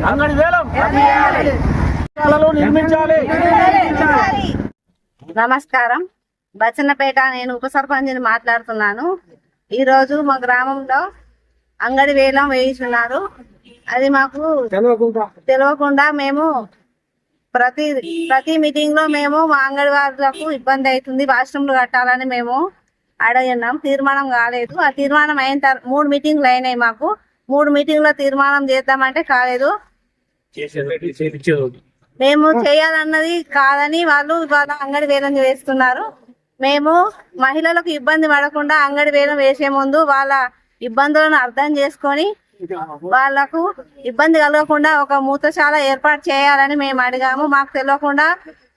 అంగడి వేలం నిర్మించాలి. నమస్కారం, బచ్చన్నపేట. నేను ఉప సర్పంచిని మాట్లాడుతున్నాను. ఈరోజు మా గ్రామంలో అంగడి వేలం వేయిస్తున్నారు. అది మాకు తెలియకుండా మేము ప్రతి మీటింగ్ లో మేము మా అంగడి వాళ్లకు ఇబ్బంది అవుతుంది, వాష్రూమ్లు కట్టాలని మేము అడిగినాం. తీర్మానం కాలేదు. ఆ తీర్మానం అయిన తర్వాత 3 మీటింగ్లు అయినాయి. మాకు 3 మీటింగ్లో తీర్మానం చేద్దామంటే కాలేదు. మేము చేయాలన్నది కాదని వాళ్ళు ఇవాళ అంగడి వేలం వేస్తున్నారు. మేము మహిళలకు ఇబ్బంది పడకుండా అంగడి వేలం వేసే ముందు వాళ్ళ ఇబ్బందులను అర్థం చేసుకొని వాళ్లకు ఇబ్బంది కలగకుండా ఒక మూత్రశాల ఏర్పాటు చేయాలని మేము అడిగాము. మాకు తెలియకుండా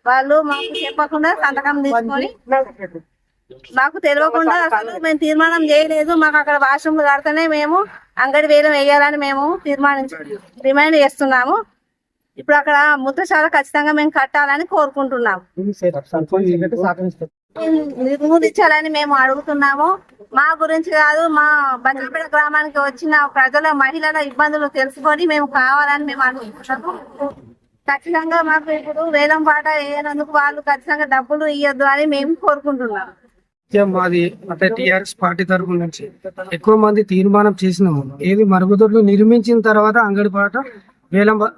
వాళ్ళు మాకు చెప్పకుండా సంతకం తీసుకొని మాకు తెలియకుండా అసలు మేము తీర్మానం చేయలేదు. మాకు అక్కడ వాష్రూమ్లు కడితేనే మేము అంగడి వేలం వేయాలని మేము డిమాండ్ చేస్తున్నాము. ఇప్పుడు అక్కడ మూత్రశాల ఖచ్చితంగా మేము కట్టాలని కోరుకుంటున్నాము. నిర్మూలించాలని మేము అడుగుతున్నాము. మా గురించి కాదు, మా బచ్చన్నపేట గ్రామానికి వచ్చిన ప్రజల మహిళల ఇబ్బందులు తెలుసుకొని మేము కావాలని మేము అనుకుంటున్నాము. ఖచ్చితంగా మాకు ఇప్పుడు వేలం పాట వేయనందుకు వాళ్ళు ఖచ్చితంగా డబ్బులు ఇవ్వద్దు అని మేము కోరుకుంటున్నాము. మాది అంటే టిఆర్ఎస్ పార్టీ తరఫు నుంచి ఎక్కువ మంది తీర్మానం చేసినాము. ఏది మరుగుదొడ్లు నిర్మించిన తర్వాత అంగడి పాట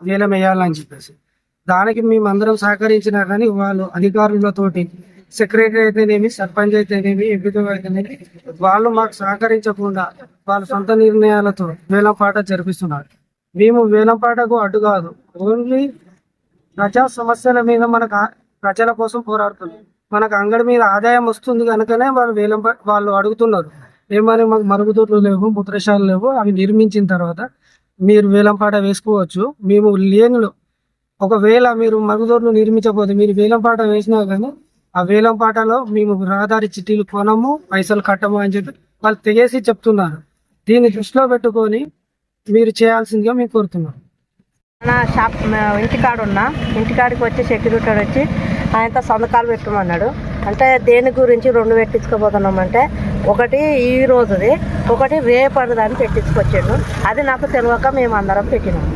వేలం వేయాలని చెప్పేసి దానికి మేమందరం సహకరించినా కానీ వాళ్ళు అధికారులతోటి సెక్రటరీ అయితేనేమి, సర్పంచ్ అయితేనేమి, ఎంపీతో అయితేనేమి వాళ్ళు మాకు సహకరించకుండా వాళ్ళ సొంత నిర్ణయాలతో వేలం పాట జరిపిస్తున్నారు. మేము వేలం పాటకు అడ్డు కాదు, ఓన్లీ ప్రజా సమస్యల మీద ప్రజల కోసం పోరాడుతున్నాం. మనకు అంగడి మీద ఆదాయం వస్తుంది కనుకనే వాళ్ళు అడుగుతున్నారు. ఏమని మాకు మరుగుదొడ్లు లేవు, మూత్రశాలలు లేవు, అవి నిర్మించిన తర్వాత మీరు వేలంపాట వేసుకోవచ్చు. మేము లేనులో ఒకవేళ మీరు మరుగుదొడ్లు నిర్మించకపోతే మీరు వేలంపాట వేసినా కానీ ఆ వేలంపాటలో మేము రహదారి చిట్టీలు కొనము, పైసలు కట్టము అని చెప్పి వాళ్ళు తెగేసి చెప్తున్నారు. దీన్ని దృష్టిలో పెట్టుకొని మీరు చేయాల్సిందిగా మేము కోరుతున్నాం. నా షాప్ ఇంటికాడికి వచ్చి సెక్యూరిటీ వచ్చి ఆయనతో సంతకాలు పెట్టమన్నాడు. అంటే దేని గురించి 2 పెట్టించుకోబోతున్నామంటే ఒకటి ఈ రోజుది, ఒకటి రేపటిదాన్ని పెట్టించుకొచ్చాడు. అది నాకు తెలియక మేము అందరం పెట్టినాము.